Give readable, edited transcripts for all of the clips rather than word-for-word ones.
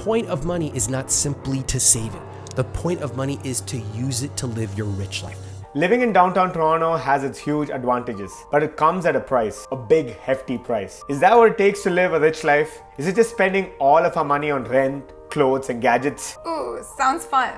point of money is not simply to save it. The point of money is to use it to live your rich life. Living in downtown Toronto has its huge advantages, but it comes at a price, a big, hefty price. Is that what it takes to live a rich life? Is it just spending all of our money on rent, clothes, and gadgets? Ooh, sounds fun.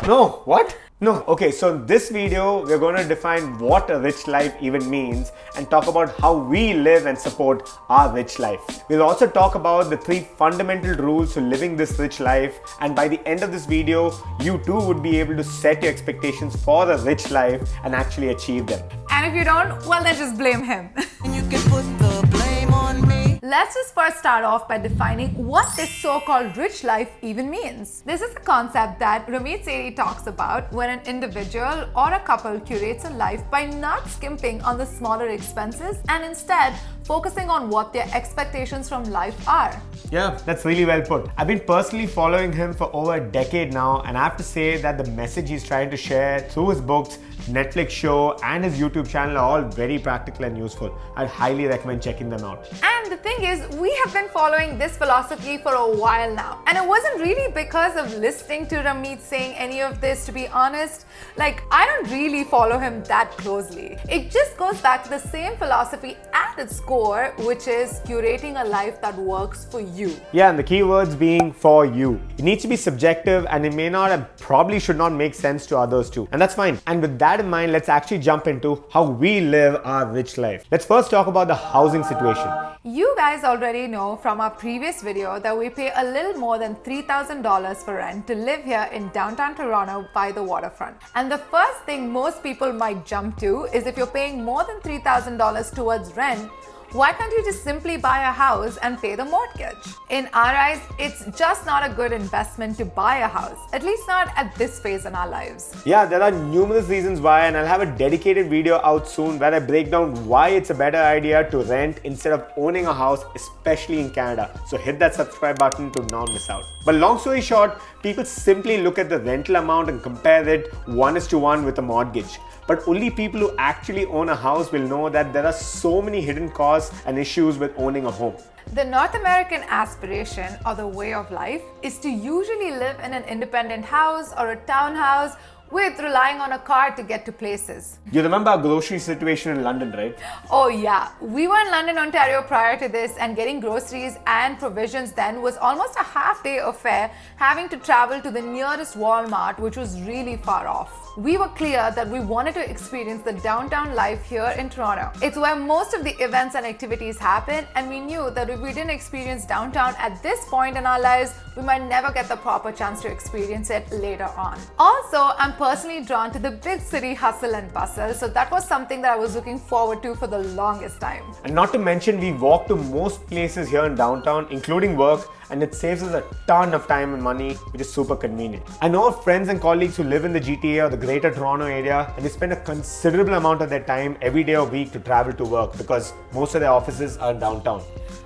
No, what? No, okay, so in this video, we're going to define what a rich life even means and talk about how we live and support our rich life. We'll also talk about the 3 fundamental rules to living this rich life, and by the end of this video, you too would be able to set your expectations for a rich life and actually achieve them. And if you don't, well then just blame him. You can put the blame on me. Let's just first start off by defining what this so-called rich life even means. This is a concept that 𝘁ซี้ talks about when an individual or a couple curates a life by not skimping on the smaller expenses and instead focusing on what their expectations from life are. Yeah, that's really well put. I've been personally following him for over a decade now, and I have to say that the message he's trying to share through his books, Netflix show, and his YouTube channel are all very practical and useful. I'd highly recommend checking them out. And the thing is, we have been following this philosophy for a while now. And it wasn't really because of listening to Ramit saying any of this, to be honest. Like, I don't really follow him that closely. It just goes back to the same philosophy at its core, which is curating a life that works for you. Yeah, and the key words being for you. It needs to be subjective, and it may not and probably should not make sense to others too. And that's fine. And with that in mind, let's actually jump into how we live our rich life. Let's first talk about the housing situation. You guys already know from our previous video that we pay a little more than $3,000 for rent to live here in downtown Toronto by the waterfront. And the first thing most people might jump to is if you're paying more than $3,000 towards rent, why can't you just simply buy a house and pay the mortgage? In our eyes, it's just not a good investment to buy a house, at least not at this phase in our lives. Yeah, there are numerous reasons why, and I'll have a dedicated video out soon where I break down why it's a better idea to rent instead of owning a house, especially in Canada. So hit that subscribe button to not miss out. But long story short, people simply look at the rental amount and compare it 1:1 with a mortgage. But only people who actually own a house will know that there are so many hidden costs and issues with owning a home. The North American aspiration, or the way of life, is to usually live in an independent house or a townhouse with relying on a car to get to places. You remember our grocery situation in London, right? Oh yeah, we were in London, Ontario prior to this, and getting groceries and provisions then was almost a half-day affair, having to travel to the nearest Walmart, which was really far off. We were clear that we wanted to experience the downtown life here in Toronto. It's where most of the events and activities happen, and we knew that if we didn't experience downtown at this point in our lives, we might never get the proper chance to experience it later on. Also, I'm personally drawn to the big city hustle and bustle, so that was something that I was looking forward to for the longest time. And not to mention, we walk to most places here in downtown, including work, and it saves us a ton of time and money, which is super convenient. I know of friends and colleagues who live in the GTA or the Greater Toronto area, and they spend a considerable amount of their time every day of the week to travel to work because most of their offices are downtown.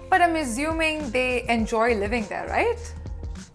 But I'm assuming they enjoy living there, right?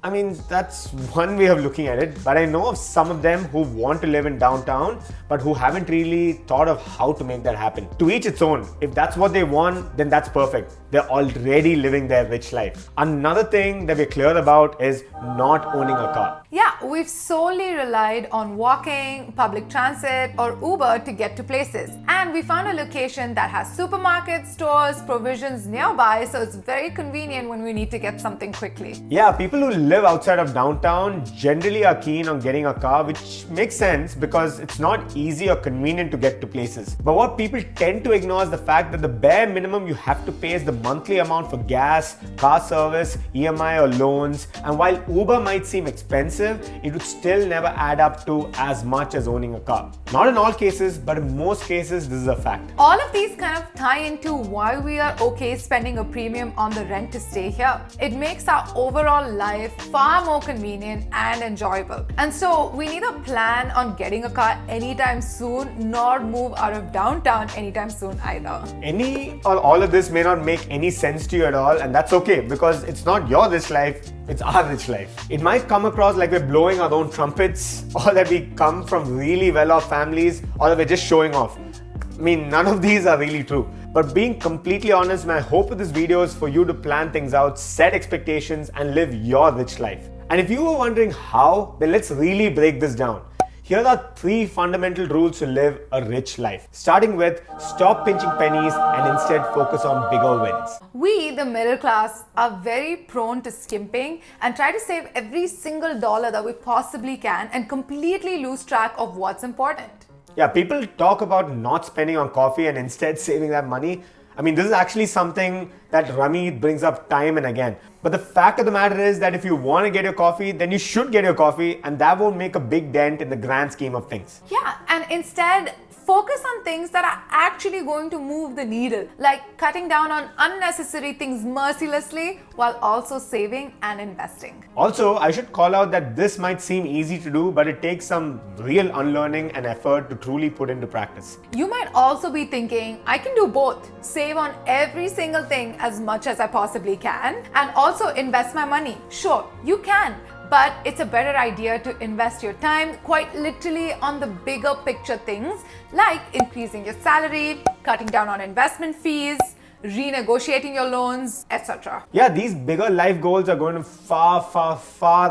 I mean, that's one way of looking at it, but I know of some of them who want to live in downtown, but who haven't really thought of how to make that happen. To each its own. If that's what they want, then that's perfect. They're already living their rich life. Another thing that we're clear about is not owning a car. Yeah, we've solely relied on walking, public transit, or Uber to get to places. And we found a location that has supermarkets, stores, provisions nearby, so it's very convenient when we need to get something quickly. Yeah, people who live outside of downtown generally are keen on getting a car, which makes sense because it's not easy or convenient to get to places. But what people tend to ignore is the fact that the bare minimum you have to pay is the monthly amount for gas, car service, EMI or loans. And while Uber might seem expensive, it would still never add up to as much as owning a car. Not in all cases, but in most cases, this is a fact. All of these kind of tie into why we are okay spending a premium on the rent to stay here. It makes our overall life far more convenient and enjoyable. And so we neither plan on getting a car anytime soon, nor move out of downtown anytime soon either. Any or all of this may not make any sense to you at all, and that's okay because it's not your rich life, it's our rich life. It might come across like we're blowing our own trumpets, or that we come from really well-off families, or that we're just showing off. I mean, none of these are really true. But being completely honest, my hope with this video is for you to plan things out, set expectations, and live your rich life. And if you were wondering how, then let's really break this down. Here are 3 fundamental rules to live a rich life. Starting with, stop pinching pennies and instead focus on bigger wins. We, the middle class, are very prone to skimping and try to save every single dollar that we possibly can and completely lose track of what's important. Yeah, people talk about not spending on coffee and instead saving that money. I mean, this is actually something that Ramit brings up time and again. But the fact of the matter is that if you want to get your coffee, then you should get your coffee, and that won't make a big dent in the grand scheme of things. Yeah, and instead, focus on things that are actually going to move the needle, like cutting down on unnecessary things mercilessly while also saving and investing. Also, I should call out that this might seem easy to do, but it takes some real unlearning and effort to truly put into practice. You might also be thinking, I can do both, save on every single thing as much as I possibly can, and also invest my money. Sure, you can. But it's a better idea to invest your time quite literally on the bigger picture things like increasing your salary, cutting down on investment fees, renegotiating your loans, etc. Yeah, these bigger life goals are going to far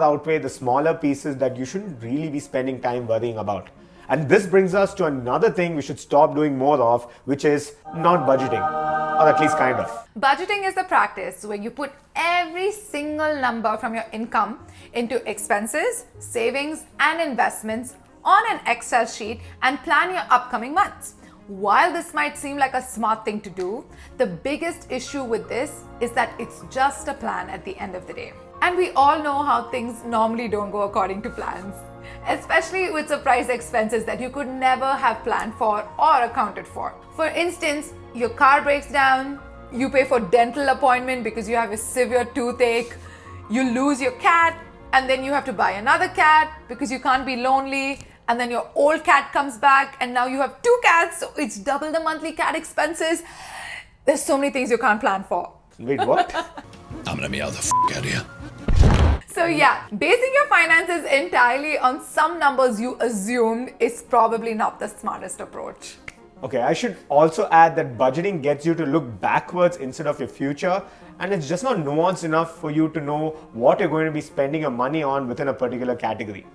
outweigh the smaller pieces that you shouldn't really be spending time worrying about. And this brings us to another thing we should stop doing more of, which is not budgeting, or at least kind of. Budgeting is the practice where you put every single number from your income into expenses, savings, and investments on an Excel sheet and plan your upcoming months. While this might seem like a smart thing to do, the biggest issue with this is that it's just a plan at the end of the day. And we all know how things normally don't go according to plans, especially with surprise expenses that you could never have planned for or accounted for. For instance, your car breaks down, you pay for dental appointment because you have a severe toothache, you lose your cat, and then you have to buy another cat because you can't be lonely, and then your old cat comes back and now you have 2 cats, so it's double the monthly cat expenses. There's so many things you can't plan for. Wait, what? I'm gonna meow the f out of you. So yeah, basing your finances entirely on some numbers you assumed is probably not the smartest approach. Okay, I should also add that budgeting gets you to look backwards instead of your future, and it's just not nuanced enough for you to know what you're going to be spending your money on within a particular category.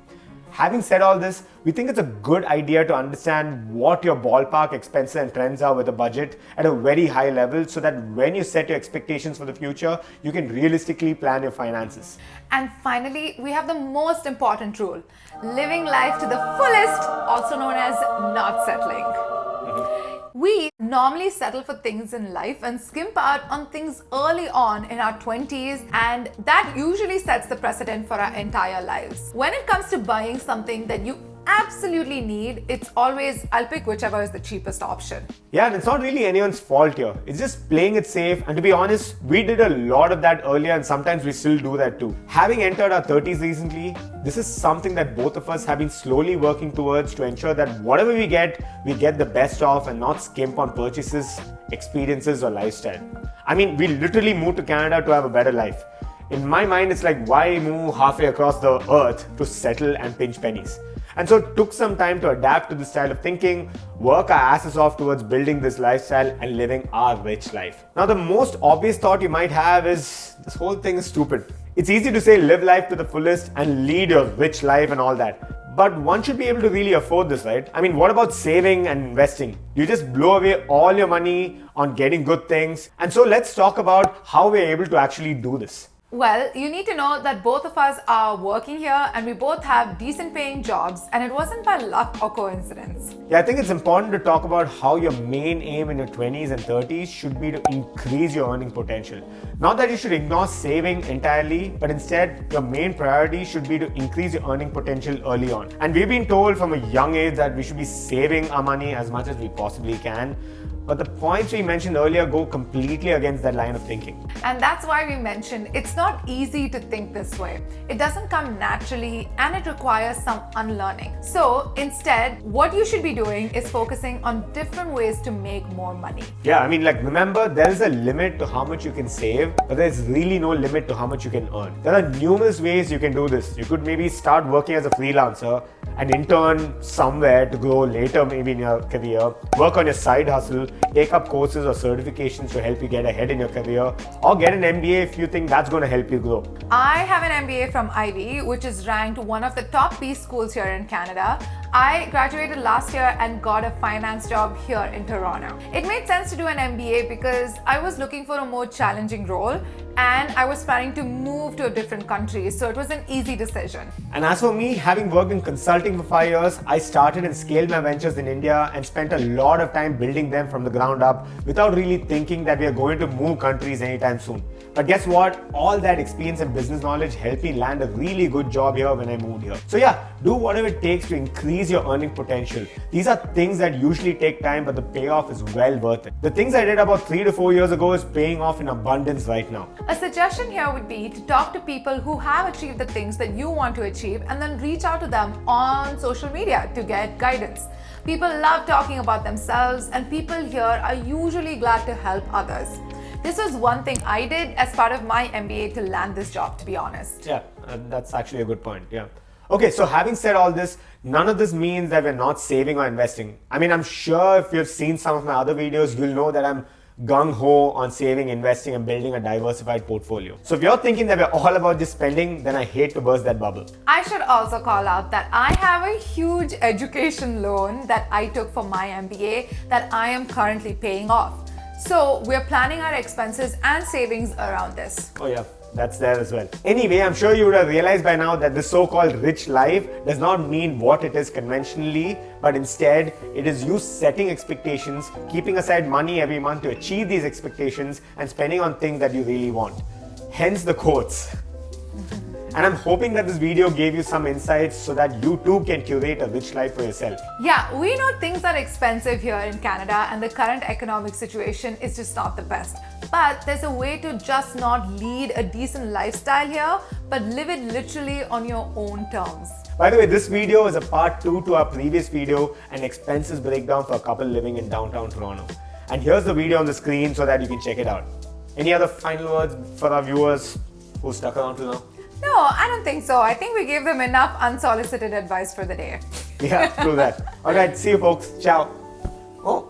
Having said all this, we think it's a good idea to understand what your ballpark expenses and trends are with a budget at a very high level so that when you set your expectations for the future, you can realistically plan your finances. And finally, we have the most important rule: living life to the fullest, also known as not settling. We normally settle for things in life and skimp out on things early on in our 20s, and that usually sets the precedent for our entire lives. When it comes to buying something that you absolutely need, it's always, I'll pick whichever is the cheapest option. Yeah, and it's not really anyone's fault here. It's just playing it safe, and to be honest, we did a lot of that earlier and sometimes we still do that too. Having entered our 30s recently, this is something that both of us have been slowly working towards to ensure that whatever we get the best of and not skimp on purchases, experiences or lifestyle. I mean, we literally moved to Canada to have a better life. In my mind, it's like, why move halfway across the earth to settle and pinch pennies? And so it took some time to adapt to this style of thinking, work our asses off towards building this lifestyle and living our rich life. Now, the most obvious thought you might have is, this whole thing is stupid. It's easy to say live life to the fullest and lead a rich life and all that. But one should be able to really afford this, right? I mean, what about saving and investing? You just blow away all your money on getting good things. And so let's talk about how we're able to actually do this. Well, you need to know that both of us are working here and we both have decent paying jobs, and it wasn't by luck or coincidence. Yeah, I think it's important to talk about how your main aim in your 20s and 30s should be to increase your earning potential. Not that you should ignore saving entirely, but instead your main priority should be to increase your earning potential early on. And we've been told from a young age that we should be saving our money as much as we possibly can. But the points we mentioned earlier go completely against that line of thinking. And that's why we mentioned it's not easy to think this way. It doesn't come naturally and it requires some unlearning. So instead, what you should be doing is focusing on different ways to make more money. Yeah, I mean, like, remember, there is a limit to how much you can save, but there's really no limit to how much you can earn. There are numerous ways you can do this. You could maybe start working as a freelancer an intern somewhere to grow later maybe in your career, work on your side hustle, take up courses or certifications to help you get ahead in your career, or get an MBA if you think that's going to help you grow. I have an MBA from Ivy, which is ranked one of the top B schools here in Canada. I graduated last year and got a finance job here in Toronto. It made sense to do an MBA because I was looking for a more challenging role and I was planning to move to a different country, so it was an easy decision. And as for me, having worked in consulting for 5 years, I started and scaled my ventures in India and spent a lot of time building them from the ground up without really thinking that we are going to move countries anytime soon. But guess what? All that experience and business knowledge helped me land a really good job here when I moved here. So yeah, do whatever it takes to increase your earning potential. These are things that usually take time, but the payoff is well worth it. The things I did about 3 to 4 years ago is paying off in abundance right now. A suggestion here would be to talk to people who have achieved the things that you want to achieve and then reach out to them on social media to get guidance. People love talking about themselves and people here are usually glad to help others. This was one thing I did as part of my MBA to land this job, to be honest. Yeah, that's actually a good point. Yeah. Okay, so having said all this, none of this means that we're not saving or investing. I mean, I'm sure if you've seen some of my other videos, you'll know that I'm gung-ho on saving, investing, and building a diversified portfolio. So if you're thinking that we're all about just spending, then I hate to burst that bubble. I should also call out that I have a huge education loan that I took for my MBA that I am currently paying off. So we're planning our expenses and savings around this. Oh yeah, that's there as well. Anyway, I'm sure you would have realized by now that this so-called rich life does not mean what it is conventionally, but instead it is you setting expectations, keeping aside money every month to achieve these expectations and spending on things that you really want. Hence the quotes. And I'm hoping that this video gave you some insights so that you too can curate a rich life for yourself. Yeah, we know things are expensive here in Canada and the current economic situation is just not the best. But there's a way to just not lead a decent lifestyle here, but live it literally on your own terms. By the way, this video is a part 2 to our previous video, an expenses breakdown for a couple living in downtown Toronto. And here's the video on the screen so that you can check it out. Any other final words for our viewers who stuck around till now? No, I don't think so. I think we gave them enough unsolicited advice for the day. Yeah, true that. Alright, see you folks. Ciao. Oh.